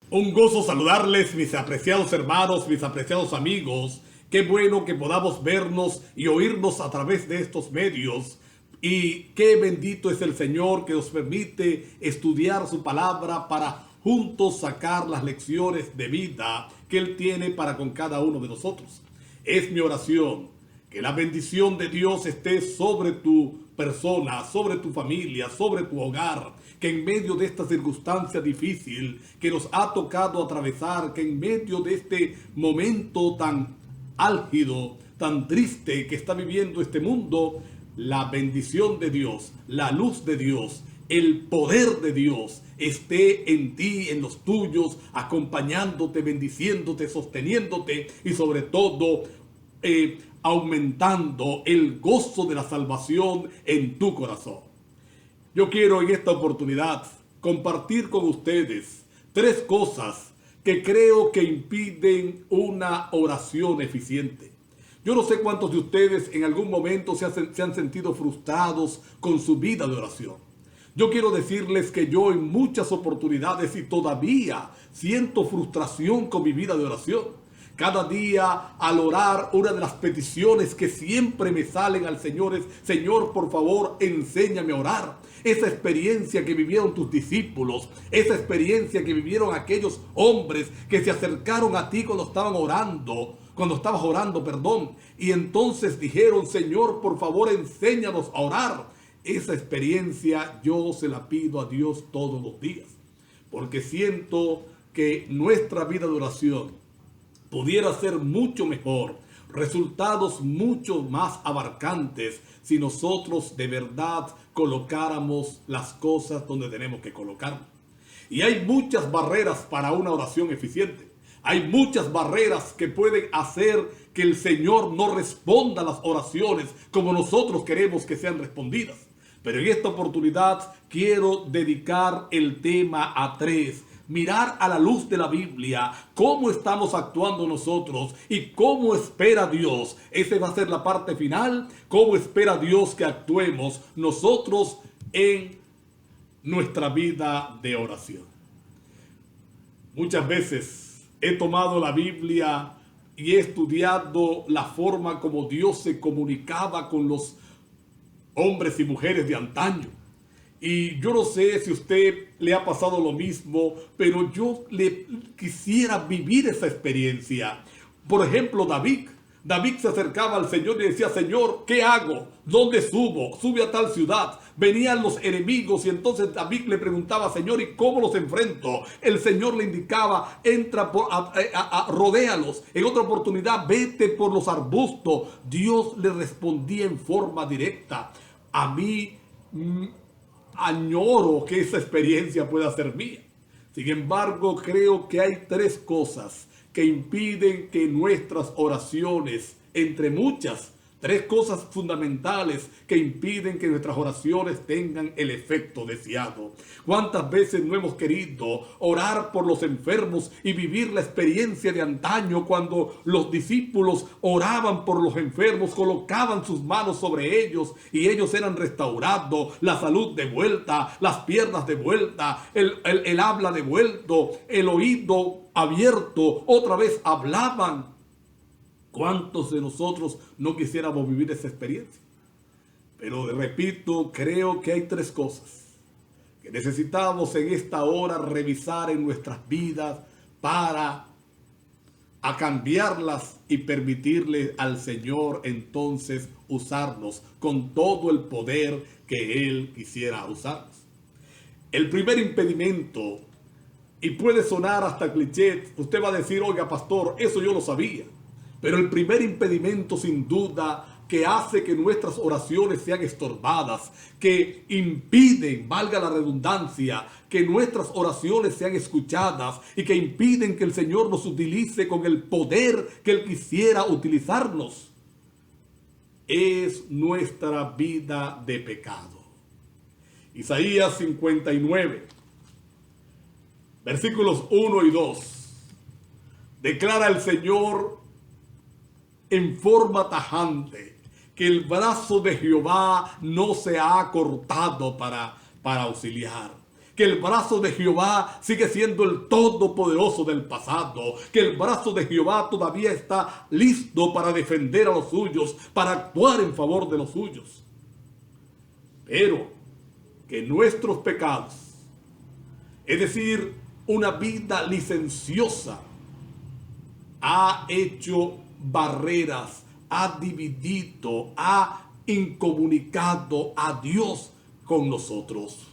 Un gozo saludarles, mis apreciados hermanos, mis apreciados amigos. Qué bueno que podamos vernos y oírnos a través de estos medios. Y qué bendito es el Señor que nos permite estudiar su palabra para juntos sacar las lecciones de vida que Él tiene para con cada uno de nosotros. Es mi oración que la bendición de Dios esté sobre tu persona, sobre tu familia, sobre tu hogar, que en medio de esta circunstancia difícil que nos ha tocado atravesar, que en medio de este momento tan álgido, tan triste que está viviendo este mundo, la bendición de Dios, la luz de Dios, el poder de Dios esté en ti, en los tuyos, acompañándote, bendiciéndote, sosteniéndote y sobre todo aumentando el gozo de la salvación en tu corazón. Yo quiero en esta oportunidad compartir con ustedes tres cosas que creo que impiden una oración eficiente. Yo no sé cuántos de ustedes en algún momento se han sentido frustrados con su vida de oración. Yo quiero decirles que yo en muchas oportunidades y todavía siento frustración con mi vida de oración. Cada día al orar, una de las peticiones que siempre me salen al Señor es: Señor, por favor, enséñame a orar. Esa experiencia que vivieron tus discípulos, esa experiencia que vivieron aquellos hombres que se acercaron a ti cuando estabas orando, y entonces dijeron: Señor, por favor, enséñanos a orar. Esa experiencia yo se la pido a Dios todos los días, porque siento que nuestra vida de oración pudiera ser mucho mejor, resultados mucho más abarcantes si nosotros de verdad colocáramos las cosas donde tenemos que colocarlas. Y hay muchas barreras para una oración eficiente. Hay muchas barreras que pueden hacer que el Señor no responda a las oraciones como nosotros queremos que sean respondidas. Pero en esta oportunidad quiero dedicar el tema a tres: mirar a la luz de la Biblia cómo estamos actuando nosotros y cómo espera Dios. Esa va a ser la parte final: cómo espera Dios que actuemos nosotros en nuestra vida de oración. Muchas veces he tomado la Biblia y he estudiado la forma como Dios se comunicaba con los hombres y mujeres de antaño. Y yo no sé si a usted le ha pasado lo mismo, pero yo le quisiera vivir esa experiencia. Por ejemplo, David se acercaba al Señor y decía: Señor, ¿qué hago? ¿Dónde subo? Sube a tal ciudad. Venían los enemigos y entonces David le preguntaba: Señor, ¿y cómo los enfrento? El Señor le indicaba: entra, rodéalos. En otra oportunidad: vete por los arbustos. Dios le respondía en forma directa. A mí añoro que esa experiencia pueda ser mía. Sin embargo, creo que hay tres cosas que impiden que nuestras oraciones, entre muchas, tres cosas fundamentales que impiden que nuestras oraciones tengan el efecto deseado. ¿Cuántas veces no hemos querido orar por los enfermos y vivir la experiencia de antaño cuando los discípulos oraban por los enfermos, colocaban sus manos sobre ellos y ellos eran restaurados, la salud de vuelta, las piernas de vuelta, el habla de vuelto, el oído abierto, otra vez hablaban? ¿Cuántos de nosotros no quisiéramos vivir esa experiencia? Pero repito, creo que hay tres cosas que necesitamos en esta hora revisar en nuestras vidas para cambiarlas y permitirle al Señor entonces usarnos con todo el poder que Él quisiera usarnos. El primer impedimento, y puede sonar hasta cliché, usted va a decir: oiga, pastor, eso yo lo sabía. Pero el primer impedimento, sin duda, que hace que nuestras oraciones sean estorbadas, que impiden, valga la redundancia, que nuestras oraciones sean escuchadas y que impiden que el Señor nos utilice con el poder que Él quisiera utilizarnos, es nuestra vida de pecado. Isaías 59, versículos 1 y 2, declara el Señor en forma tajante que el brazo de Jehová no se ha cortado para auxiliar. que el brazo de Jehová sigue siendo el todopoderoso del pasado, que el brazo de Jehová todavía está listo para defender a los suyos, para actuar en favor de los suyos. Pero que nuestros pecados, es decir, una vida licenciosa, ha hecho barreras, ha dividido, ha incomunicado a Dios con nosotros.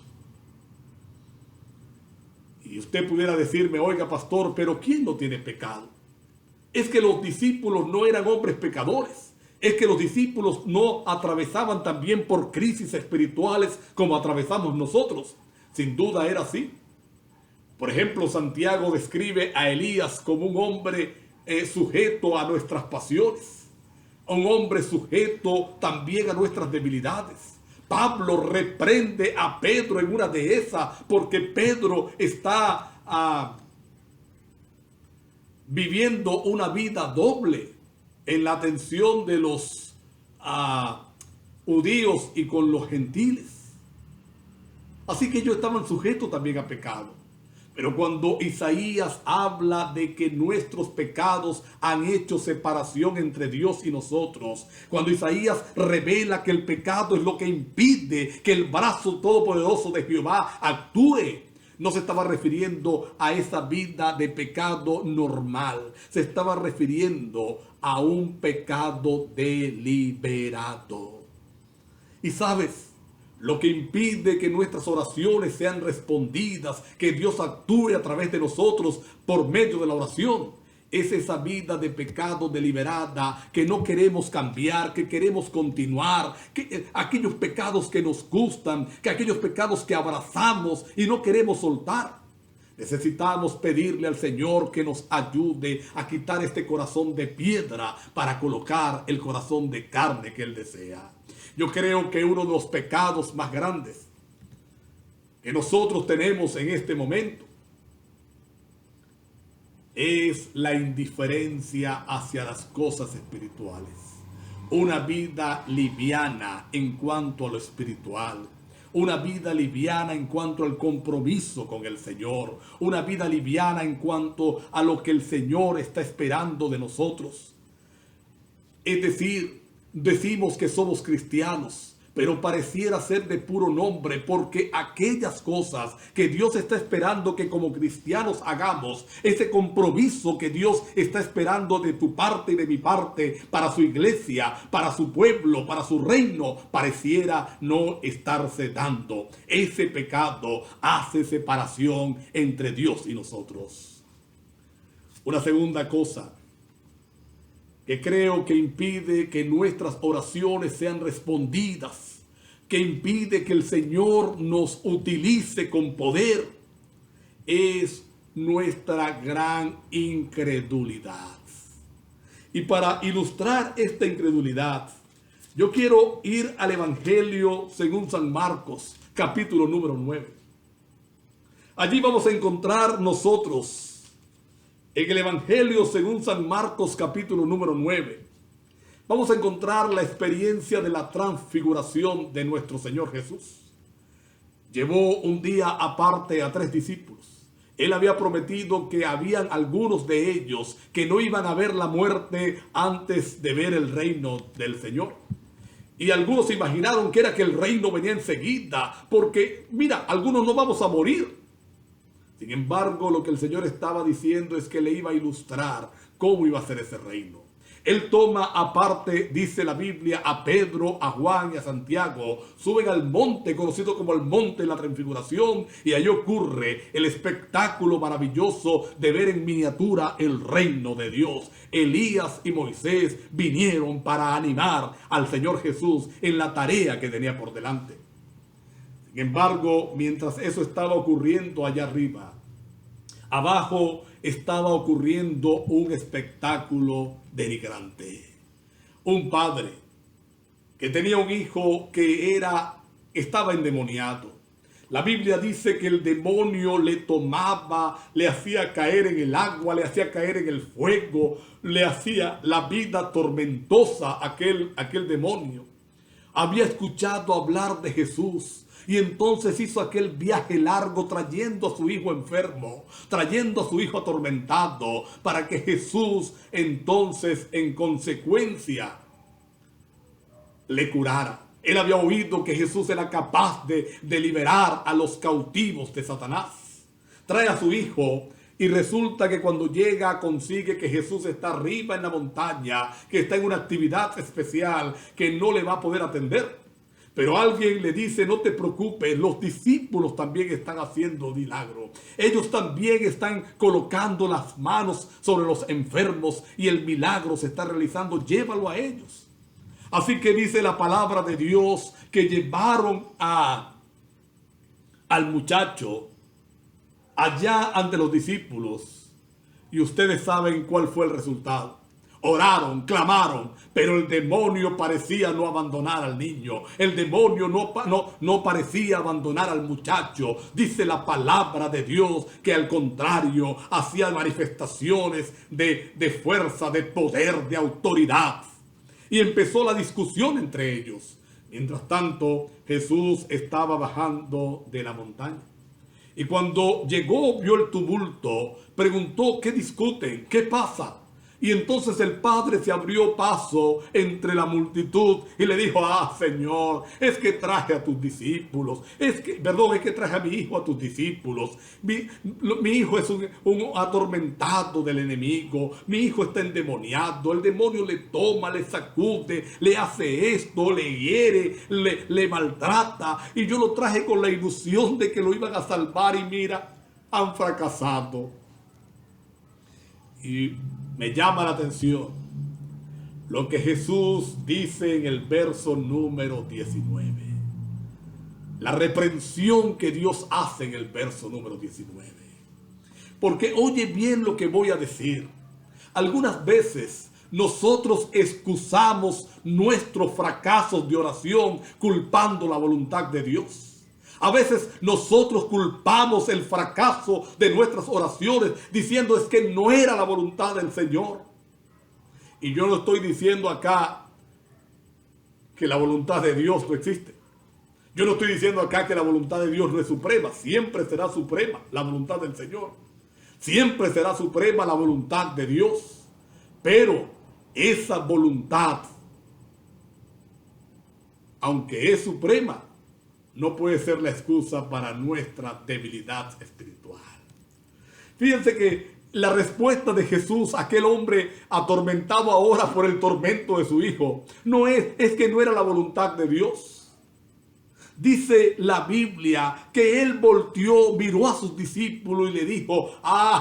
Y usted pudiera decirme, oiga pastor, pero ¿quién no tiene pecado? Es que los discípulos no eran hombres pecadores. Es que los discípulos no atravesaban también por crisis espirituales como atravesamos nosotros. Sin duda era así. Por ejemplo, Santiago describe a Elías como un hombre sujeto a nuestras pasiones, un hombre sujeto también a nuestras debilidades. Pablo reprende a Pedro en una de esas porque Pedro está viviendo una vida doble en la atención de los judíos y con los gentiles. Así que ellos estaban sujetos también a pecado. Pero cuando Isaías habla de que nuestros pecados han hecho separación entre Dios y nosotros, cuando Isaías revela que el pecado es lo que impide que el brazo todopoderoso de Jehová actúe, no se estaba refiriendo a esa vida de pecado normal, se estaba refiriendo a un pecado deliberado. Y sabes, lo que impide que nuestras oraciones sean respondidas, que Dios actúe a través de nosotros por medio de la oración, es esa vida de pecado deliberada que no queremos cambiar, que queremos continuar, que aquellos pecados que nos gustan, que aquellos pecados que abrazamos y no queremos soltar. Necesitamos pedirle al Señor que nos ayude a quitar este corazón de piedra para colocar el corazón de carne que Él desea. Yo creo que uno de los pecados más grandes que nosotros tenemos en este momento es la indiferencia hacia las cosas espirituales. Una vida liviana en cuanto a lo espiritual. Una vida liviana en cuanto al compromiso con el Señor. Una vida liviana en cuanto a lo que el Señor está esperando de nosotros. Es decir, decimos que somos cristianos, pero pareciera ser de puro nombre, porque aquellas cosas que Dios está esperando que como cristianos hagamos, ese compromiso que Dios está esperando de tu parte y de mi parte para su iglesia, para su pueblo, para su reino, pareciera no estarse dando. Ese pecado hace separación entre Dios y nosotros. Una segunda cosa que creo que impide que nuestras oraciones sean respondidas, que impide que el Señor nos utilice con poder, es nuestra gran incredulidad. Y para ilustrar esta incredulidad, yo quiero ir al Evangelio según San Marcos, capítulo número 9. Allí vamos a encontrar nosotros, en el Evangelio según San Marcos capítulo número 9, vamos a encontrar la experiencia de la transfiguración de nuestro Señor Jesús. Llevó un día aparte a 3 discípulos. Él había prometido que habían algunos de ellos que no iban a ver la muerte antes de ver el reino del Señor. Y algunos se imaginaron que era que el reino venía enseguida, porque mira, algunos no vamos a morir. Sin embargo, lo que el Señor estaba diciendo es que le iba a ilustrar cómo iba a ser ese reino. Él toma aparte, dice la Biblia, a Pedro, a Juan y a Santiago. Suben al monte conocido como el monte de la transfiguración, y ahí ocurre el espectáculo maravilloso de ver en miniatura el reino de Dios. Elías y Moisés vinieron para animar al Señor Jesús en la tarea que tenía por delante. Sin embargo, mientras eso estaba ocurriendo allá arriba, abajo estaba ocurriendo un espectáculo denigrante. Un padre que tenía un hijo que estaba endemoniado. La Biblia dice que el demonio le tomaba, le hacía caer en el agua, le hacía caer en el fuego, le hacía la vida tormentosa aquel demonio. Había escuchado hablar de Jesús. Y entonces hizo aquel viaje largo trayendo a su hijo enfermo, trayendo a su hijo atormentado, para que Jesús entonces en consecuencia le curara. Él había oído que Jesús era capaz de liberar a los cautivos de Satanás. Trae a su hijo y resulta que cuando llega consigue que Jesús está arriba en la montaña, que está en una actividad especial, que no le va a poder atender. Pero alguien le dice: no te preocupes, los discípulos también están haciendo milagros. Ellos también están colocando las manos sobre los enfermos y el milagro se está realizando. Llévalo a ellos. Así que dice la palabra de Dios que llevaron al muchacho allá ante los discípulos. Y ustedes saben cuál fue el resultado. Oraron, clamaron, pero el demonio parecía no abandonar al niño. El demonio no parecía abandonar al muchacho. Dice la palabra de Dios que al contrario hacía manifestaciones de fuerza, de poder, de autoridad. Y empezó la discusión entre ellos. Mientras tanto, Jesús estaba bajando de la montaña. Y cuando llegó, vio el tumulto, preguntó: ¿qué discuten? ¿Qué pasa? Y entonces el Padre se abrió paso entre la multitud y le dijo: Señor, es que traje a tus discípulos. Es que traje a mi hijo a tus discípulos. Mi hijo es un atormentado del enemigo. Mi hijo está endemoniado. El demonio le toma, le sacude, le hace esto, le hiere, le maltrata. Y yo lo traje con la ilusión de que lo iban a salvar y mira, han fracasado. Y me llama la atención lo que Jesús dice en el verso número 19. La reprensión que Dios hace en el verso número 19. Porque oye bien lo que voy a decir. Algunas veces nosotros excusamos nuestros fracasos de oración culpando la voluntad de Dios. A veces nosotros culpamos el fracaso de nuestras oraciones diciendo: es que no era la voluntad del Señor. Y yo no estoy diciendo acá que la voluntad de Dios no existe. Yo no estoy diciendo acá que la voluntad de Dios no es suprema. Siempre será suprema la voluntad del Señor. Siempre será suprema la voluntad de Dios. Pero esa voluntad, aunque es suprema, no puede ser la excusa para nuestra debilidad espiritual. Fíjense que la respuesta de Jesús a aquel hombre atormentado ahora por el tormento de su hijo no es que no era la voluntad de Dios. Dice la Biblia que él volteó, miró a sus discípulos y le dijo: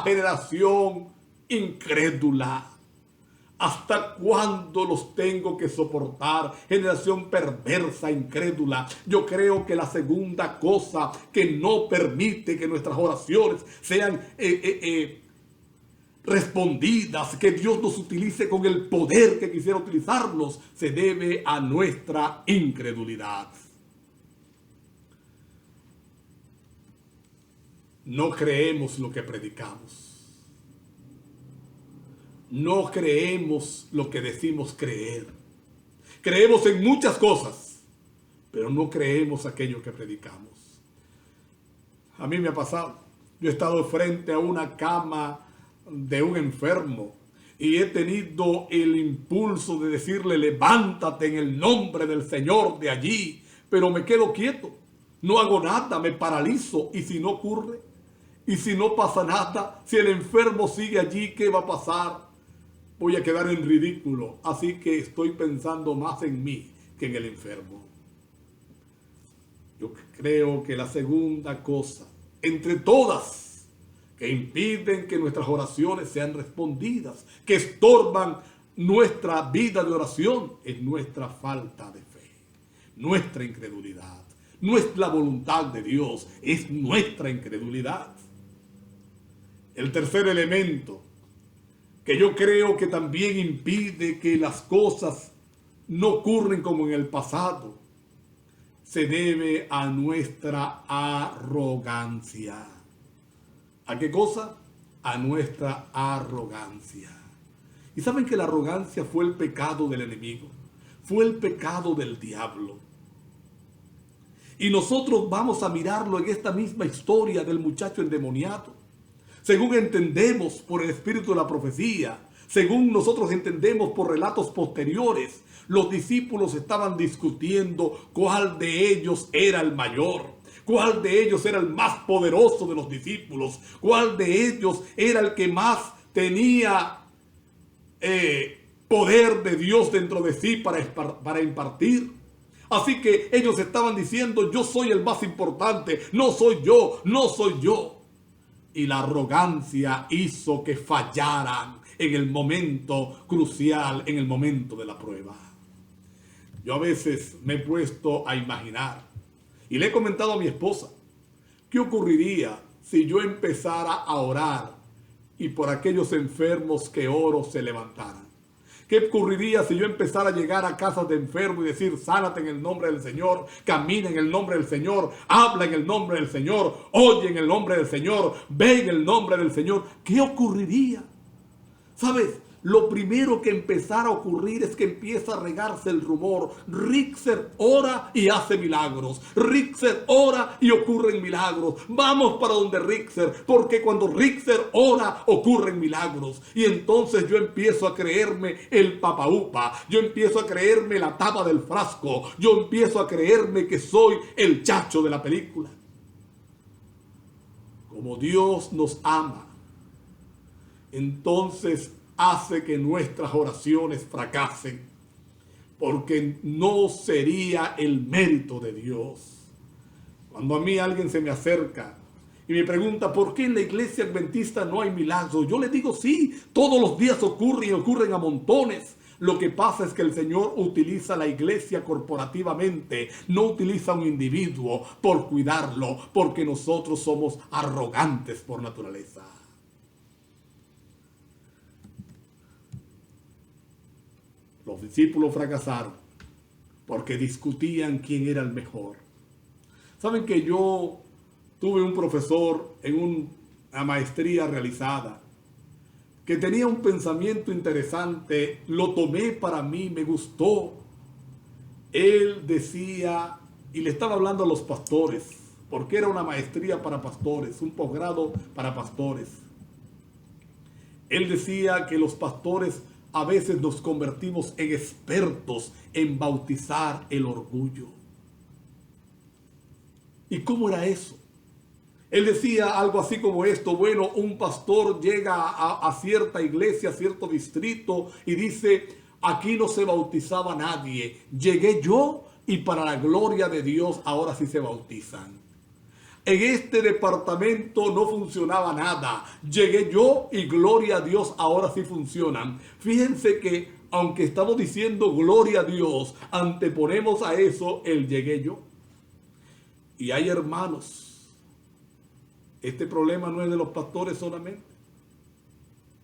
generación incrédula, ¿hasta cuándo los tengo que soportar? Generación perversa, incrédula. Yo creo que la segunda cosa que no permite que nuestras oraciones sean respondidas, que Dios nos utilice con el poder que quisiera utilizarnos, se debe a nuestra incredulidad. No creemos lo que predicamos. No creemos lo que decimos creer. Creemos en muchas cosas, pero no creemos aquello que predicamos. A mí me ha pasado. Yo he estado frente a una cama de un enfermo y he tenido el impulso de decirle: levántate en el nombre del Señor de allí, pero me quedo quieto. No hago nada, me paralizo. ¿Y si no ocurre? ¿Y si no pasa nada? Si el enfermo sigue allí, ¿qué va a pasar? Voy a quedar en ridículo. Así que estoy pensando más en mí que en el enfermo. Yo creo que la segunda cosa, entre todas, que impiden que nuestras oraciones sean respondidas, que estorban nuestra vida de oración, es nuestra falta de fe, nuestra incredulidad. No es la voluntad de Dios, es nuestra incredulidad. El tercer elemento que yo creo que también impide que las cosas no ocurren como en el pasado, se debe a nuestra arrogancia. ¿A qué cosa? A nuestra arrogancia. Y saben que la arrogancia fue el pecado del enemigo, fue el pecado del diablo. Y nosotros vamos a mirarlo en esta misma historia del muchacho endemoniado. Según entendemos por el espíritu de la profecía, según nosotros entendemos por relatos posteriores, los discípulos estaban discutiendo cuál de ellos era el mayor, cuál de ellos era el más poderoso de los discípulos, cuál de ellos era el que más tenía poder de Dios dentro de sí para impartir. Así que ellos estaban diciendo, yo soy el más importante, no soy yo, no soy yo. Y la arrogancia hizo que fallaran en el momento crucial, en el momento de la prueba. Yo a veces me he puesto a imaginar, y le he comentado a mi esposa, ¿qué ocurriría si yo empezara a orar y por aquellos enfermos que oro se levantaran? ¿Qué ocurriría si yo empezara a llegar a casas de enfermos y decir, sánate en el nombre del Señor, camina en el nombre del Señor, habla en el nombre del Señor, oye en el nombre del Señor, ve en el nombre del Señor? ¿Qué ocurriría? ¿Sabes? Lo primero que empezara a ocurrir es que empieza a regarse el rumor. Rickser ora y hace milagros. Rickser ora y ocurren milagros. Vamos para donde Rickser, porque cuando Rickser ora ocurren milagros. Y entonces yo empiezo a creerme el papaupa. Yo empiezo a creerme la tapa del frasco. Yo empiezo a creerme que soy el chacho de la película. Como Dios nos ama, entonces hace que nuestras oraciones fracasen, porque no sería el mérito de Dios. Cuando a mí alguien se me acerca y me pregunta, ¿por qué en la iglesia adventista no hay milagros? Yo le digo, sí, todos los días ocurren y ocurren a montones. Lo que pasa es que el Señor utiliza la iglesia corporativamente, no utiliza a un individuo por cuidarlo, porque nosotros somos arrogantes por naturaleza. Los discípulos fracasaron porque discutían quién era el mejor. Saben que yo tuve un profesor en una maestría realizada que tenía un pensamiento interesante, lo tomé para mí, me gustó. Él decía, y le estaba hablando a los pastores, porque era una maestría para pastores, un posgrado para pastores. Él decía que los pastores a veces nos convertimos en expertos en bautizar el orgullo. ¿Y cómo era eso? Él decía algo así como esto: bueno, un pastor llega a cierta iglesia, a cierto distrito y dice, aquí no se bautizaba nadie, llegué yo y para la gloria de Dios ahora sí se bautizan. En este departamento no funcionaba nada. Llegué yo y gloria a Dios, ahora sí funcionan. Fíjense que aunque estamos diciendo gloria a Dios, anteponemos a eso el llegué yo. Y hay hermanos, este problema no es de los pastores solamente.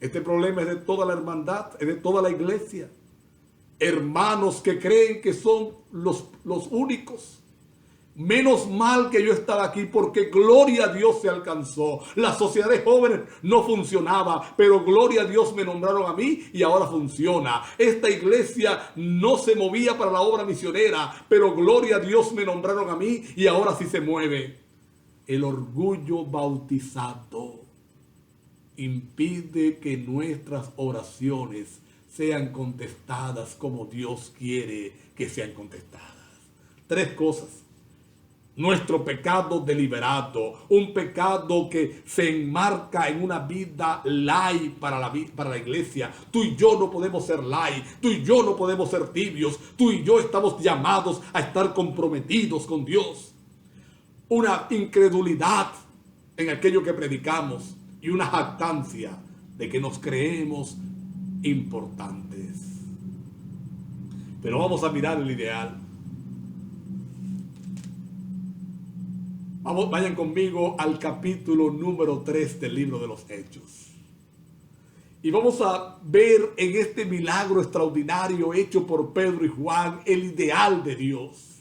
Este problema es de toda la hermandad, es de toda la iglesia. Hermanos que creen que son los únicos. Menos mal que yo estaba aquí, porque gloria a Dios se alcanzó. La sociedad de jóvenes no funcionaba, pero gloria a Dios me nombraron a mí y ahora funciona. Esta iglesia no se movía para la obra misionera, pero gloria a Dios me nombraron a mí y ahora sí se mueve. El orgullo bautizado impide que nuestras oraciones sean contestadas como Dios quiere que sean contestadas. 3 cosas. Nuestro pecado deliberado, un pecado que se enmarca en una vida light para la iglesia. Tú y yo no podemos ser light, tú y yo no podemos ser tibios, tú y yo estamos llamados a estar comprometidos con Dios. Una incredulidad en aquello que predicamos y una jactancia de que nos creemos importantes. Pero vamos a mirar el ideal. Vayan conmigo al capítulo número 3 del libro de los Hechos. Y vamos a ver en este milagro extraordinario hecho por Pedro y Juan el ideal de Dios.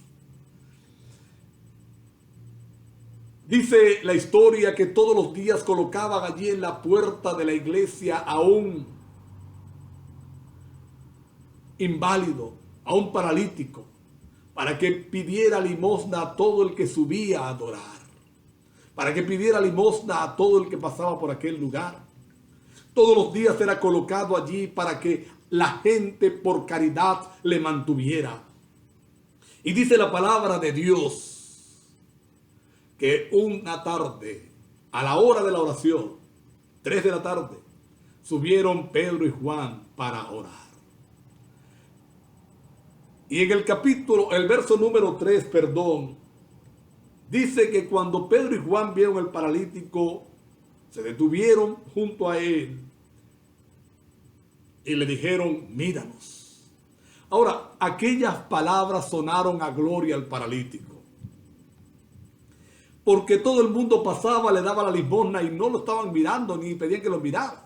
Dice la historia que todos los días colocaban allí en la puerta de la iglesia a un inválido, a un paralítico, para que pidiera limosna a todo el que subía a adorar, para que pidiera limosna a todo el que pasaba por aquel lugar. Todos los días era colocado allí para que la gente por caridad le mantuviera. Y dice la palabra de Dios que una tarde, a la hora de la oración, 3 de la tarde, subieron Pedro y Juan para orar. Y en el verso número 3, dice que cuando Pedro y Juan vieron el paralítico, se detuvieron junto a él y le dijeron, míranos. Ahora, aquellas palabras sonaron a gloria al paralítico, porque todo el mundo pasaba, le daba la limosna y no lo estaban mirando ni pedían que lo mirara.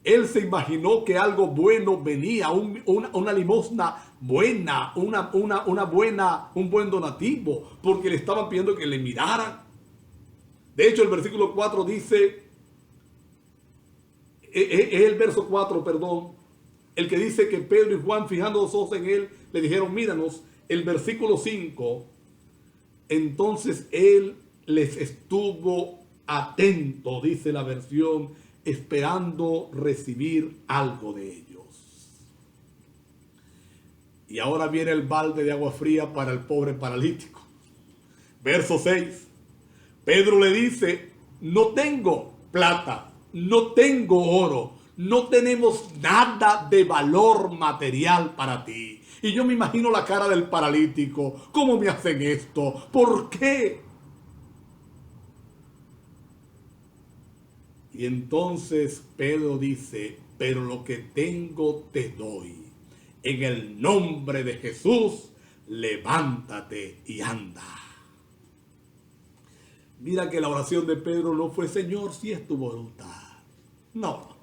Él se imaginó que algo bueno venía, una limosna buena, un buen donativo, porque le estaban pidiendo que le miraran. De hecho, el versículo 4 dice, el verso 4, el que dice que Pedro y Juan, fijando los ojos en él, le dijeron, míranos. El versículo 5, entonces él les estuvo atento, dice la versión, esperando recibir algo de ellos. Y ahora viene el balde de agua fría para el pobre paralítico. Verso 6. Pedro le dice, no tengo plata, no tengo oro, no tenemos nada de valor material para ti. Y yo me imagino la cara del paralítico. ¿Cómo me hacen esto? ¿Por qué? Y entonces Pedro dice, pero lo que tengo te doy. En el nombre de Jesús, levántate y anda. Mira que la oración de Pedro no fue, Señor, si es tu voluntad. No.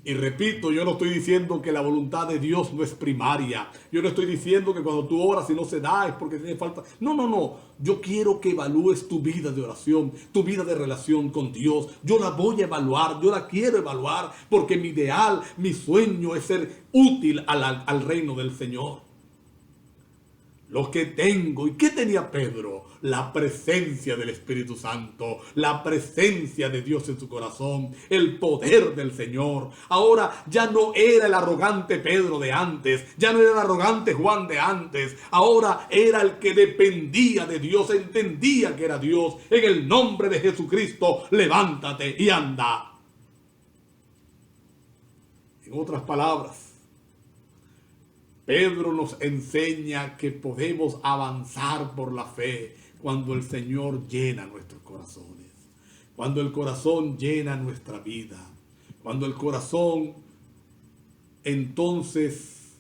Y repito, yo no estoy diciendo que la voluntad de Dios no es primaria. Yo no estoy diciendo que cuando tú oras y no se da es porque tiene falta. No. Yo quiero que evalúes tu vida de oración, tu vida de relación con Dios. Yo la voy a evaluar, yo la quiero evaluar porque mi ideal, mi sueño es ser útil al reino del Señor. Lo que tengo, ¿y qué tenía Pedro? La presencia del Espíritu Santo, la presencia de Dios en su corazón, el poder del Señor. Ahora ya no era el arrogante Pedro de antes, ya no era el arrogante Juan de antes. Ahora era el que dependía de Dios, entendía que era Dios. En el nombre de Jesucristo, levántate y anda. En otras palabras, Pedro nos enseña que podemos avanzar por la fe cuando el Señor llena nuestros corazones, cuando el corazón llena nuestra vida, cuando el corazón entonces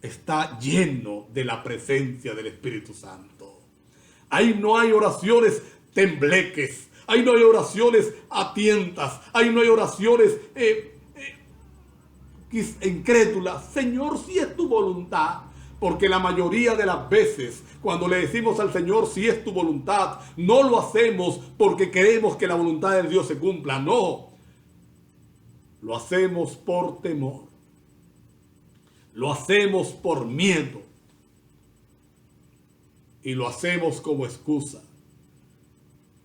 está lleno de la presencia del Espíritu Santo. Ahí no hay oraciones tembleques, ahí no hay oraciones a tientas, ahí no hay oraciones incrédula. Señor, si es tu voluntad, porque la mayoría de las veces cuando le decimos al Señor si es tu voluntad, no lo hacemos porque queremos que la voluntad de Dios se cumpla, no, lo hacemos por temor, lo hacemos por miedo y lo hacemos como excusa.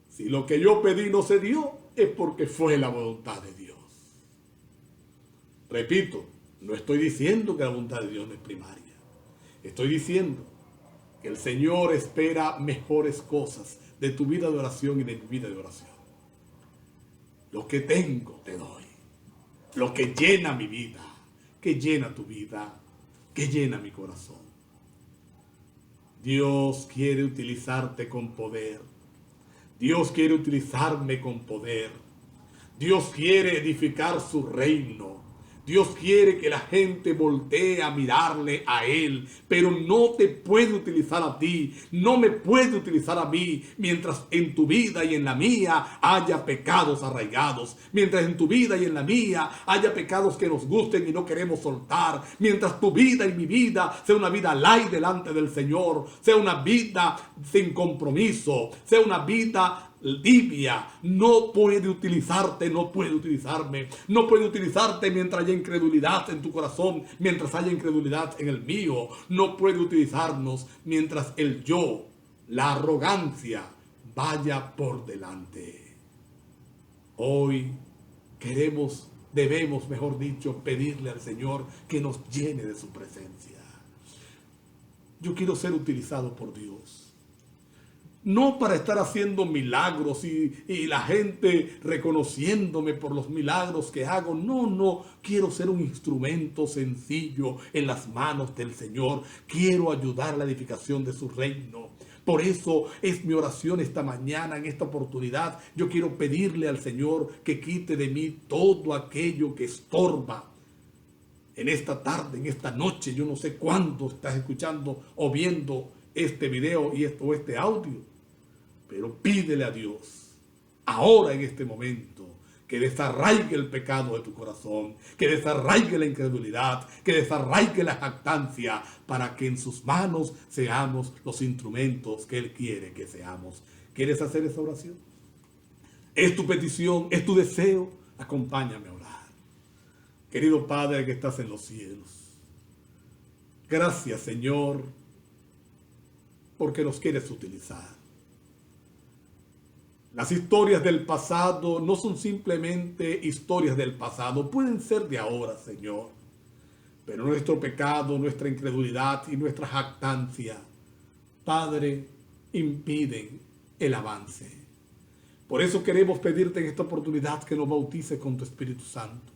Si lo que yo pedí no se dio, es porque fue la voluntad de Dios. Repito, no estoy diciendo que la voluntad de Dios no es primaria. Estoy diciendo que el Señor espera mejores cosas de tu vida de oración y de mi vida de oración. Lo que tengo te doy. Lo que llena mi vida, que llena tu vida, que llena mi corazón. Dios quiere utilizarte con poder. Dios quiere utilizarme con poder. Dios quiere edificar su reino. Dios quiere que la gente voltee a mirarle a Él, pero no te puede utilizar a ti, no me puede utilizar a mí, mientras en tu vida y en la mía haya pecados arraigados, mientras en tu vida y en la mía haya pecados que nos gusten y no queremos soltar, mientras tu vida y mi vida sea una vida light delante del Señor, sea una vida sin compromiso, sea una vida tibia, no puede utilizarte, no puede utilizarme, no puede utilizarte mientras haya incredulidad en tu corazón, mientras haya incredulidad en el mío, no puede utilizarnos mientras el yo, la arrogancia, vaya por delante. Hoy debemos, mejor dicho, pedirle al Señor que nos llene de su presencia. Yo quiero ser utilizado por Dios. No para estar haciendo milagros y la gente reconociéndome por los milagros que hago. No. Quiero ser un instrumento sencillo en las manos del Señor. Quiero ayudar a la edificación de su reino. Por eso es mi oración esta mañana, en esta oportunidad. Yo quiero pedirle al Señor que quite de mí todo aquello que estorba. En esta tarde, en esta noche, yo no sé cuándo estás escuchando o viendo este video o este audio. Pero pídele a Dios, ahora en este momento, que desarraigue el pecado de tu corazón, que desarraigue la incredulidad, que desarraigue la jactancia, para que en sus manos seamos los instrumentos que Él quiere que seamos. ¿Quieres hacer esa oración? ¿Es tu petición? ¿Es tu deseo? Acompáñame a orar. Querido Padre que estás en los cielos, gracias, Señor, porque nos quieres utilizar. Las historias del pasado no son simplemente historias del pasado, pueden ser de ahora, Señor. Pero nuestro pecado, nuestra incredulidad y nuestra jactancia, Padre, impiden el avance. Por eso queremos pedirte en esta oportunidad que nos bautices con tu Espíritu Santo.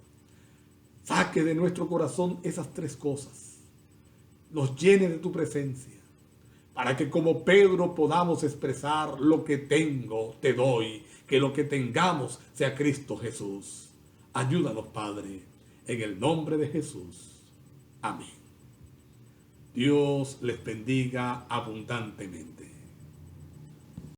Saque de nuestro corazón esas tres cosas. Nos llene de tu presencia, para que como Pedro podamos expresar: lo que tengo te doy, que lo que tengamos sea Cristo Jesús. Ayúdanos, Padre, en el nombre de Jesús. Amén. Dios les bendiga abundantemente.